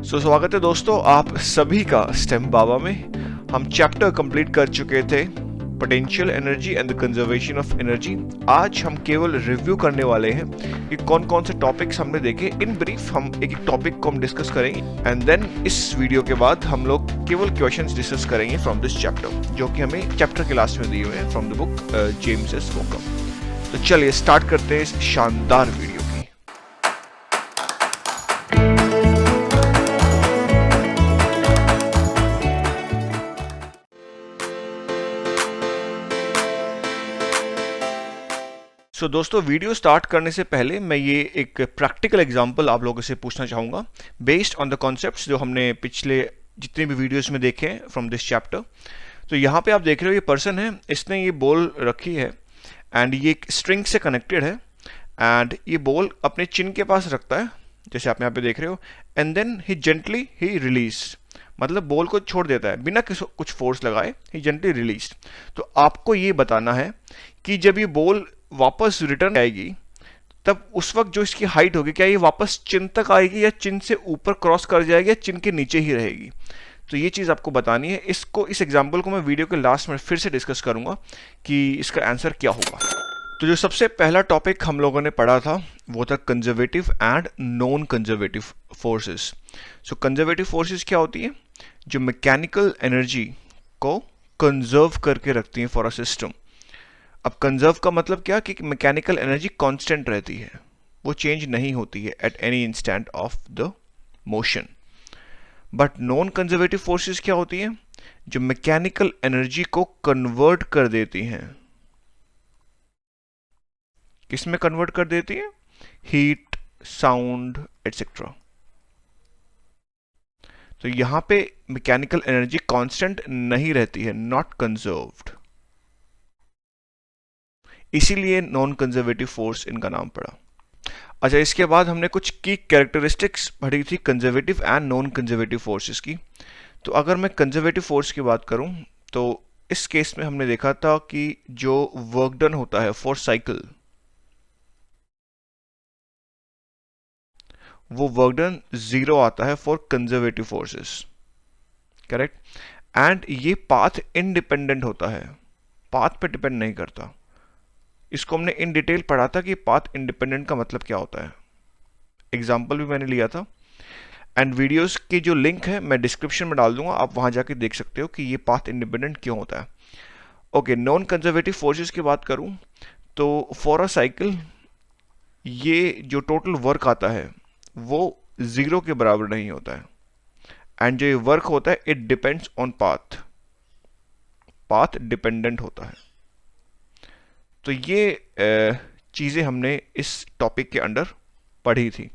स्वागत है दोस्तों आप सभी का स्टेम बाबा में। हम चैप्टर कंप्लीट कर चुके थे potential energy and the conservation of energy. आज हम केवल रिव्यू करने वाले हैं कि कौन कौन से टॉपिक्स हमने देखे। इन ब्रीफ हम एक एक टॉपिक को हम डिस्कस करेंगे एंड देन इस वीडियो के बाद हम लोग केवल क्वेश्चंस डिस्कस करेंगे फ्रॉम दिस चैप्टर, जो कि हमें चैप्टर के लास्ट में दिए हुए हैं from the book James S वोकम। तो चलिए स्टार्ट करते हैं इस शानदार वीडियो। दोस्तों वीडियो स्टार्ट करने से पहले मैं ये एक प्रैक्टिकल एग्जांपल आप लोगों से पूछना चाहूँगा बेस्ड ऑन द कॉन्सेप्ट्स जो हमने पिछले जितने भी वीडियोस में देखे हैं फ्रॉम दिस चैप्टर। तो यहाँ पे आप देख रहे हो ये पर्सन है, इसने ये बॉल रखी है एंड ये एक स्ट्रिंग से कनेक्टेड है एंड ये बॉल अपने चिन के पास रखता है जैसे आप यहाँ पे देख रहे हो and then he gently he release, मतलब बॉल को छोड़ देता है बिना कुछ फोर्स लगाए, ही जेंटली रिलीज। तो आपको ये बताना है कि जब ये बॉल वापस रिटर्न आएगी तब उस वक्त जो इसकी हाइट होगी, क्या ये वापस चिन तक आएगी या चिन से ऊपर क्रॉस कर जाएगी या चिन के नीचे ही रहेगी। तो ये चीज़ आपको बतानी है। इस एग्जांपल को मैं वीडियो के लास्ट में फिर से डिस्कस करूंगा कि इसका आंसर क्या होगा। तो जो सबसे पहला टॉपिक हम लोगों ने पढ़ा था वो था conservative and non conservative forces. So conservative forces क्या होती है? जो मैकेनिकल एनर्जी को कंजर्व करके रखती हैं फॉर अ सिस्टम। अब कंजर्व का मतलब क्या कि मैकेनिकल एनर्जी कांस्टेंट रहती है, वो चेंज नहीं होती है at any instant of the motion. But non conservative forces क्या होती है? जो मैकेनिकल एनर्जी को कन्वर्ट कर देती हैं। किस में कन्वर्ट कर देती है? Heat, sound etcetera. तो यहां पे मैकेनिकल एनर्जी कांस्टेंट नहीं रहती है, नॉट कंजर्व्ड, इसीलिए नॉन कंजर्वेटिव फोर्स इनका नाम पड़ा। अच्छा, इसके बाद हमने कुछ की कैरेक्टरिस्टिक्स पढ़ी थी conservative and non conservative forces की। तो अगर मैं कंजर्वेटिव फोर्स की बात करूं तो इस केस में हमने देखा था कि जो वर्क डन होता है फॉर साइकिल, वो वर्क डन 0 आता है for conservative forces, correct. And ये पाथ इंडिपेंडेंट होता है, पाथ पे डिपेंड नहीं करता। इसको हमने इन डिटेल पढ़ा था कि पाथ इंडिपेंडेंट का मतलब क्या होता है, एग्जाम्पल भी मैंने लिया था एंड वीडियोस की जो लिंक है मैं डिस्क्रिप्शन में डाल दूंगा, आप वहां जाके देख सकते हो कि ये पाथ इंडिपेंडेंट क्यों होता है। ओके, नॉन कंजर्वेटिव फोर्सेस की बात करूं तो फॉर अ साइकिल ये जो टोटल वर्क आता है वो 0 के बराबर नहीं होता है एंड जो ये वर्क होता है it depends on path, path dependent होता है। तो ये चीज़ें हमने इस टॉपिक के अंडर पढ़ी थी।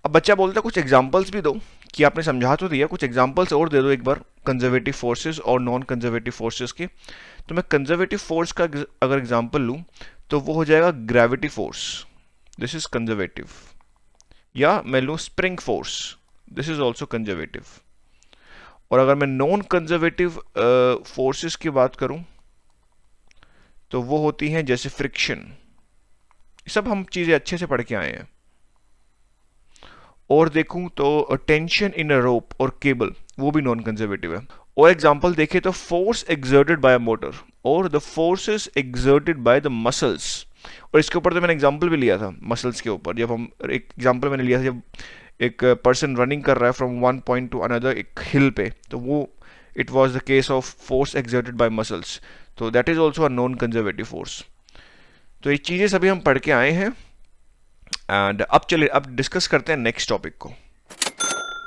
अब बच्चा बोलता है कुछ एग्जांपल्स भी दो, कि आपने समझा तो दिया, कुछ एग्जांपल्स और दे दो एक बार कंजर्वेटिव फोर्सेस और नॉन कंजर्वेटिव फोर्सेस के। तो मैं कंजर्वेटिव फोर्स का अगर एग्जांपल लूँ तो वो हो जाएगा gravity force, this is conservative. या मैं लूँ spring force, this is also conservative. और अगर मैं नॉन कंजर्वेटिव फोर्सेस की बात करूँ तो वो होती हैं जैसे फ्रिक्शन, सब हम चीजें अच्छे से पढ़ के आए हैं। और देखूं तो टेंशन इन अ रोप और केबल, वो भी नॉन कंजर्वेटिव है। और एग्जांपल देखें तो force exerted by a motor और the forces exerted by the muscles. और इसके ऊपर तो मैंने एग्जांपल भी लिया था मसल्स के ऊपर, जब हम एक एग्जांपल मैंने लिया था जब एक पर्सन रनिंग कर रहा है from one point to another एक हिल पे, तो वो it was the case of force exerted by muscles, तो that is also a non conservative force. तो ये चीजें सभी हम पढ़ के आए हैं एंड अब चलिए अब डिस्कस करते हैं नेक्स्ट टॉपिक को।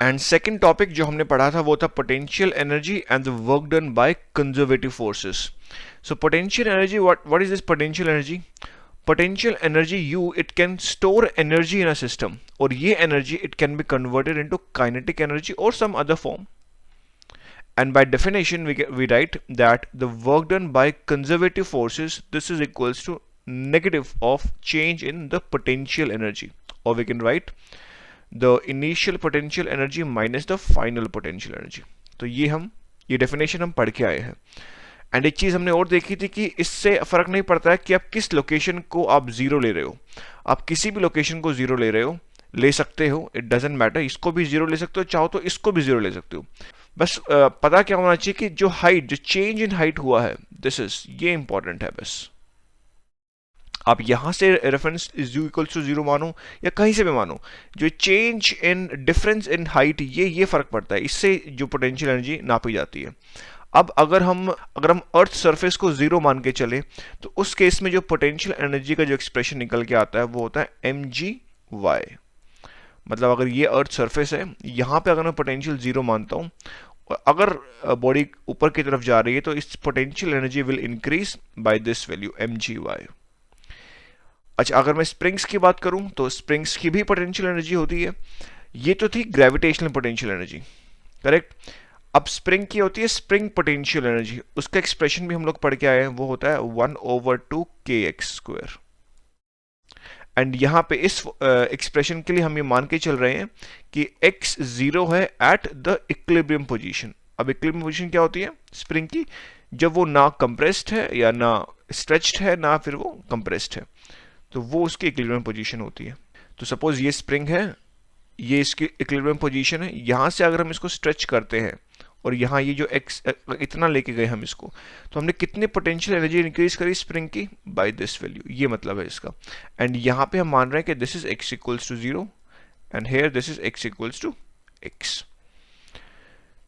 एंड सेकंड टॉपिक जो हमने पढ़ा था वो था potential energy and the work done by conservative forces. So potential energy, what is this potential energy? Potential energy it can store energy in a system, और ये energy it can be converted into kinetic energy और some other form. And by definition, we write that the work done by conservative forces, this is equals to negative of change in the potential energy, or we can write the initial potential energy minus the final potential energy. तो ये definition हम पढ़ के आए हैं। And एक चीज हमने और देखी थी कि इससे फर्क नहीं पड़ता है कि आप किस लोकेशन को आप जीरो ले रहे हो, आप किसी भी लोकेशन को जीरो ले रहे हो ले सकते हो, इट डजेंट मैटर, इसको भी जीरो ले सकते हो, चाहो तो इसको भी जीरो ले सकते हो। बस पता क्या होना चाहिए कि जो हाइट, जो चेंज इन हाइट हुआ है, दिस इज, ये इंपॉर्टेंट है बस। आप यहां से reference is u equals to zero मानो या कहीं से भी मानो, जो change in difference in height, ये फर्क पड़ता है, इससे जो पोटेंशियल एनर्जी नापी जाती है। अब अगर हम अर्थ सरफेस को जीरो मान के चले, तो उस केस में जो पोटेंशियल एनर्जी का जो एक्सप्रेशन निकल के आता है वो होता है mgy। मतलब अगर ये अर्थ सरफेस है, यहाँ पे अगर मैं पोटेंशियल जीरो मानता हूँ, और अगर बॉडी ऊपर की तरफ जा रही है, तो इस potential energy will increase by this value mgy। अच्छा, अगर मैं स्प्रिंग्स की बात करूं तो स्प्रिंग्स की भी पोटेंशियल एनर्जी होती है। ये तो थी ग्रेविटेशनल पोटेंशियल एनर्जी, करेक्ट। अब स्प्रिंग की होती है स्प्रिंग पोटेंशियल एनर्जी, उसका एक्सप्रेशन भी हम लोग पढ़ के आए हैं, वो होता है 1/2kx²। एंड यहाँ पे इस एक्सप्रेशन के लिए हम ये मान के चल रहे हैं कि x जीरो है एट द इक्विलिब्रियम पोजीशन। अब इक्विलिब्रियम पोजीशन क्या होती है स्प्रिंग की? जब वो ना कंप्रेस्ड है या ना स्ट्रेच्ड है, ना फिर वो कंप्रेस्ड है, तो वो उसकी इक्विलिब्रियम पोजीशन होती है। तो सपोज ये स्प्रिंग है, ये इसकी इक्विलिब्रियम पोजीशन है, यहाँ से अगर हम इसको स्ट्रेच करते हैं और यहाँ ये जो x इतना लेके गए हम इसको, तो हमने कितनी पोटेंशियल एनर्जी इंक्रीज करी स्प्रिंग की? बाय दिस वैल्यू, ये मतलब है इसका। एंड यहाँ पे हम मान रहे हैं कि this is x equals to zero and here this is x equals to x।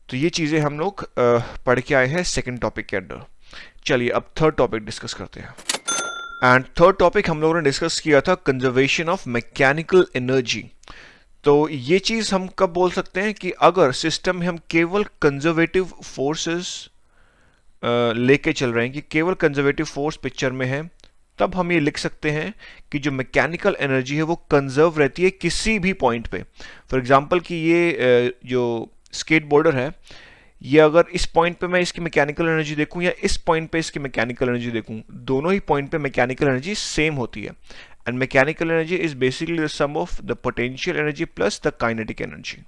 तो ये चीजें हम लोग पढ़ के आए हैं सेकेंड टॉपिक के अंदर। चलिए अब थर्ड टॉपिक डिस्कस करते हैं। एंड थर्ड टॉपिक हम लोगों ने डिस्कस किया था कंजर्वेशन ऑफ मैकेनिकल एनर्जी। तो ये चीज हम कब बोल सकते हैं कि अगर सिस्टम में हम केवल कंजर्वेटिव फोर्सेस लेके चल रहे हैं, कि केवल कंजर्वेटिव फोर्स पिक्चर में है, तब हम ये लिख सकते हैं कि जो मैकेनिकल एनर्जी है वो कंजर्व रहती है किसी भी पॉइंट पे। फॉर एग्जांपल कि ये जो स्केटबोर्डर है, ये अगर इस पॉइंट पे मैं इसकी मैकेनिकल एनर्जी देखूं या इस पॉइंट पे इसकी मैकेनिकल एनर्जी देखूं, दोनों ही पॉइंट पे मैकेनिकल एनर्जी सेम होती है। And mechanical energy is basically the sum of the potential energy plus the kinetic energy.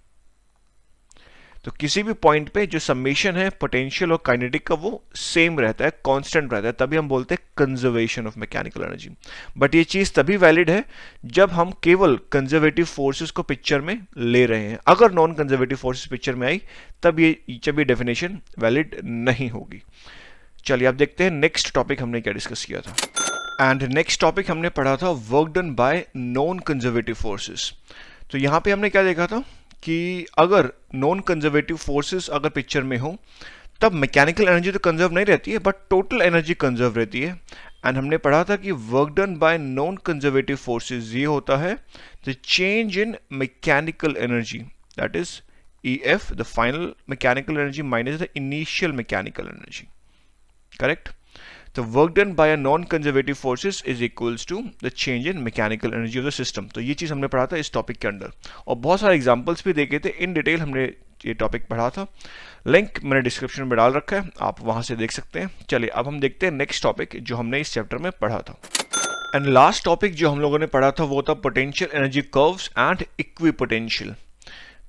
तो किसी भी पॉइंट पे जो समेशन है पोटेंशियल और काइनेटिक का, वो सेम रहता है, कांस्टेंट रहता है, तभी हम बोलते हैं conservation of mechanical energy. But ये चीज तभी वैलिड है जब हम केवल कंजर्वेटिव फोर्सेस को पिक्चर में ले रहे हैं। अगर नॉन कंजर्वेटिव फोर्सेस पिक्चर में आई, तब ये डेफिनेशन वैलिड नहीं होगी। चलिए अब देखते हैं नेक्स्ट टॉपिक हमने क्या डिस्कस किया था। एंड नेक्स्ट टॉपिक हमने पढ़ा था work done by non conservative forces. तो यहां पे हमने क्या देखा था कि अगर नॉन कंजर्वेटिव फोर्सेस अगर पिक्चर में हो, तब मैकेनिकल एनर्जी तो कंजर्व नहीं रहती है, बट टोटल एनर्जी कंजर्व रहती है। एंड हमने पढ़ा था कि work done by non conservative forces ये होता है the change in mechanical energy, that is EF, the final mechanical energy minus the initial mechanical energy, correct. तो work done by non conservative forces is equals to the change in mechanical energy of the system. तो ये चीज हमने पढ़ा था इस topic के अंदर, और बहुत सारे एग्जांपल्स भी देखे थे, इन डिटेल हमने ये टॉपिक पढ़ा था। लिंक मैंने डिस्क्रिप्शन में डाल रखा है, आप वहां से देख सकते हैं। चलिए अब हम देखते हैं नेक्स्ट टॉपिक जो हमने इस चैप्टर में पढ़ा था। एंड लास्ट टॉपिक जो हम लोगों ने पढ़ा था वो था potential energy curves and equipotential.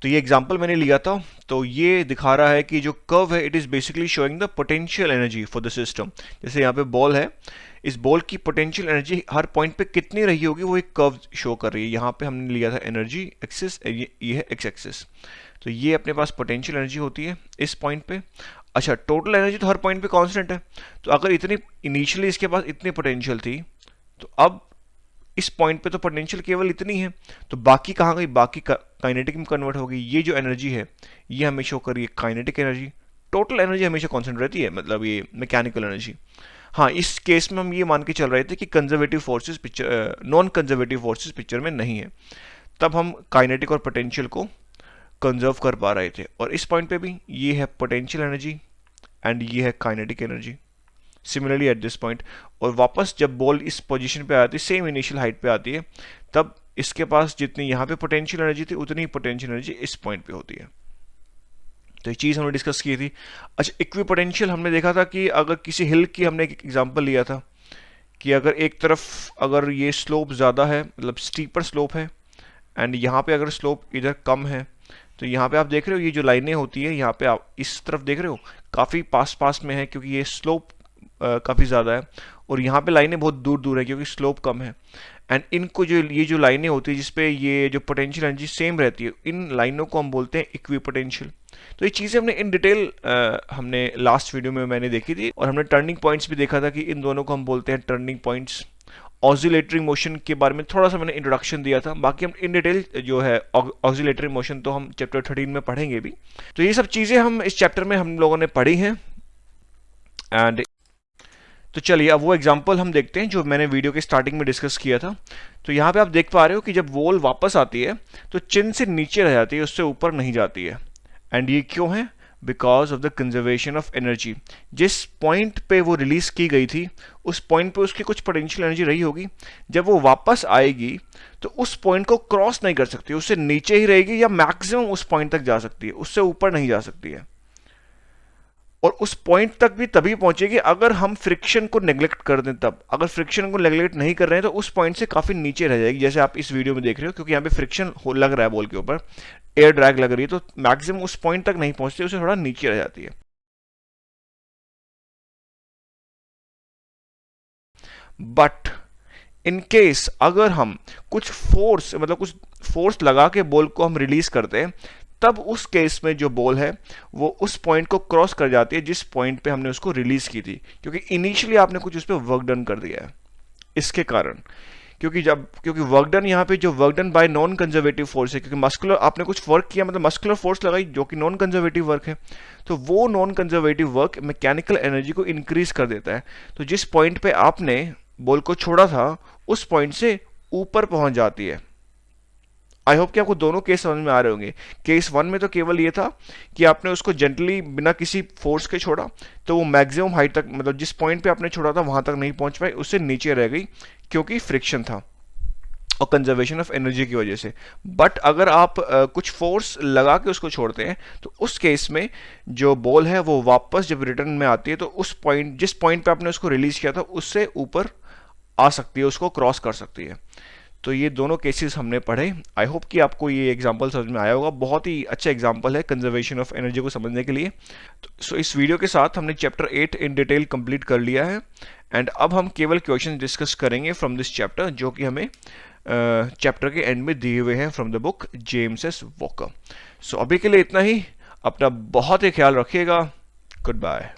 तो ये एग्जांपल मैंने लिया था, तो ये दिखा रहा है कि जो कर्व है it is basically showing the potential energy for the system. जैसे यहाँ पे बॉल है, इस बॉल की पोटेंशियल एनर्जी हर पॉइंट पे कितनी रही होगी वो एक कर्व शो कर रही है। यहाँ पे हमने लिया था एनर्जी एक्सिस, ये है एक्स एक्सिस। तो ये अपने पास पोटेंशियल एनर्जी होती है इस पॉइंट पे। अच्छा, टोटल एनर्जी तो हर पॉइंट पे कांस्टेंट है, तो अगर इतनी इनिशियली इसके पास इतनी पोटेंशियल थी, तो अब इस पॉइंट पे तो पोटेंशियल केवल इतनी है, तो बाकी कहाँ गई? बाकी काइनेटिक में कन्वर्ट हो गई। ये जो एनर्जी है ये हमें शो कर रही है काइनेटिक एनर्जी। टोटल एनर्जी हमेशा कांस्टेंट रहती है, मतलब ये मैकेनिकल एनर्जी। हाँ, इस केस में हम ये मान के चल रहे थे कि conservative forces picture, non conservative forces picture में नहीं है, तब हम काइनेटिक और पोटेंशियल को कंजर्व कर पा रहे थे। और इस पॉइंट पे भी ये है पोटेंशियल एनर्जी एंड ये है kinetic energy, similarly at this point. और वापस जब बॉल इस पोजीशन पे आती है, सेम इनिशियल हाइट पे आती है, तब इसके पास जितनी यहाँ पे पोटेंशियल एनर्जी थी उतनी पोटेंशियल एनर्जी इस पॉइंट पे होती है। तो ये चीज़ हमने डिस्कस की थी। अच्छा, इक्विपोटेंशियल हमने देखा था कि अगर किसी हिल की हमने एक एग्जांपल लिया था कि अगर एक तरफ अगर ये स्लोप ज़्यादा है, मतलब स्टीपर स्लोप है, एंड यहाँ पे अगर स्लोप इधर कम है, तो यहाँ पे आप देख रहे हो ये जो लाइनें होती है यहाँ पे आप इस तरफ देख रहे हो काफ़ी पास पास में है, क्योंकि ये स्लोप काफ़ी ज़्यादा है और यहाँ पे लाइनें बहुत दूर दूर है क्योंकि स्लोप कम है। एंड इनको जो ये जो लाइनें होती है जिसपे ये जो पोटेंशियल एनर्जी सेम रहती है, इन लाइनों को हम बोलते हैं इक्विपोटेंशियल। तो ये चीज़ें हमने इन डिटेल हमने लास्ट वीडियो में मैंने देखी थी और हमने टर्निंग पॉइंट्स भी देखा था कि इन दोनों को हम बोलते हैं टर्निंग पॉइंट्स। ऑक्सिलेटरी मोशन के बारे में थोड़ा सा मैंने इंट्रोडक्शन दिया था, बाकी हम इन डिटेल जो है ऑक्सिलेटरी मोशन तो हम चैप्टर 13 में पढ़ेंगे भी। तो ये सब चीज़ें हम इस चैप्टर में हम लोगों ने पढ़ी हैं। एंड तो चलिए अब वो एग्जांपल हम देखते हैं जो मैंने वीडियो के स्टार्टिंग में डिस्कस किया था। तो यहाँ पे आप देख पा रहे हो कि जब बॉल वापस आती है तो चिन से नीचे रह जाती है, उससे ऊपर नहीं जाती है। एंड ये क्यों है? Because of the conservation of energy. जिस पॉइंट पे वो रिलीज की गई थी उस पॉइंट पे उसकी कुछ पोटेंशियल एनर्जी रही होगी, जब वो वापस आएगी तो उस पॉइंट को क्रॉस नहीं कर सकती, उससे नीचे ही रहेगी या मैक्सिमम उस पॉइंट तक जा सकती है, उससे ऊपर नहीं जा सकती है। और उस पॉइंट तक भी तभी पहुंचेगी अगर हम फ्रिक्शन को नेग्लेक्ट कर दें। तब अगर फ्रिक्शन को नेग्लेक्ट नहीं कर रहे हैं तो उस पॉइंट से काफी नीचे रह जाएगी, जैसे आप इस वीडियो में देख रहे हो, क्योंकि यहाँ पे फ्रिक्शन लग रहा है बॉल के ऊपर, एयर ड्रैग लग रही है, तो मैक्सिमम उस पॉइंट तक नहीं पहुंचती, उसे थोड़ा नीचे रह जाती है। बट इन केस अगर हम कुछ फोर्स मतलब कुछ फोर्स लगा के बॉल को हम रिलीज करते हैं, तब उस केस में जो बॉल है वो उस पॉइंट को क्रॉस कर जाती है जिस पॉइंट पे हमने उसको रिलीज की थी, क्योंकि इनिशियली आपने कुछ उस पर वर्क डन कर दिया है। इसके कारण क्योंकि वर्क डन यहाँ पे जो work done by non conservative force है, क्योंकि मस्कुलर आपने कुछ वर्क किया मतलब मस्कुलर फोर्स लगाई जो कि नॉन कंजर्वेटिव वर्क है, तो वो non conservative work mechanical energy को इंक्रीज कर देता है। तो जिस पॉइंट पे आपने बॉल को छोड़ा था उस पॉइंट से ऊपर पहुंच जाती है। आई होप कि आपको दोनों केस समझ में आ रहे होंगे। केस 1 में तो केवल ये था कि आपने उसको जेंटली बिना किसी फोर्स के छोड़ा, तो वो मैक्सिमम हाइट तक मतलब जिस पॉइंट पे आपने छोड़ा था वहां तक नहीं पहुंच पाई, उससे नीचे रह गई क्योंकि फ्रिक्शन था और कंजर्वेशन ऑफ एनर्जी की वजह से। बट अगर आप कुछ फोर्स लगा के उसको छोड़ते हैं तो उस केस में जो बॉल है वो वापस जब रिटर्न में आती है तो उस पॉइंट जिस पॉइंट पे आपने उसको रिलीज किया था उससे ऊपर आ सकती है, उसको क्रॉस कर सकती है। तो ये दोनों केसेस हमने पढ़े। आई होप कि आपको ये एग्जांपल समझ में आया होगा। बहुत ही अच्छा एग्जांपल है कंजर्वेशन ऑफ एनर्जी को समझने के लिए। तो इस वीडियो के साथ हमने चैप्टर 8 इन डिटेल कंप्लीट कर लिया है। एंड अब हम केवल क्वेश्चन डिस्कस करेंगे फ्रॉम दिस चैप्टर, जो कि हमें चैप्टर के एंड में दिए हुए हैं from the book James S Walker. So अभी के लिए इतना ही। अपना बहुत ही ख्याल रखिएगा। Good bye.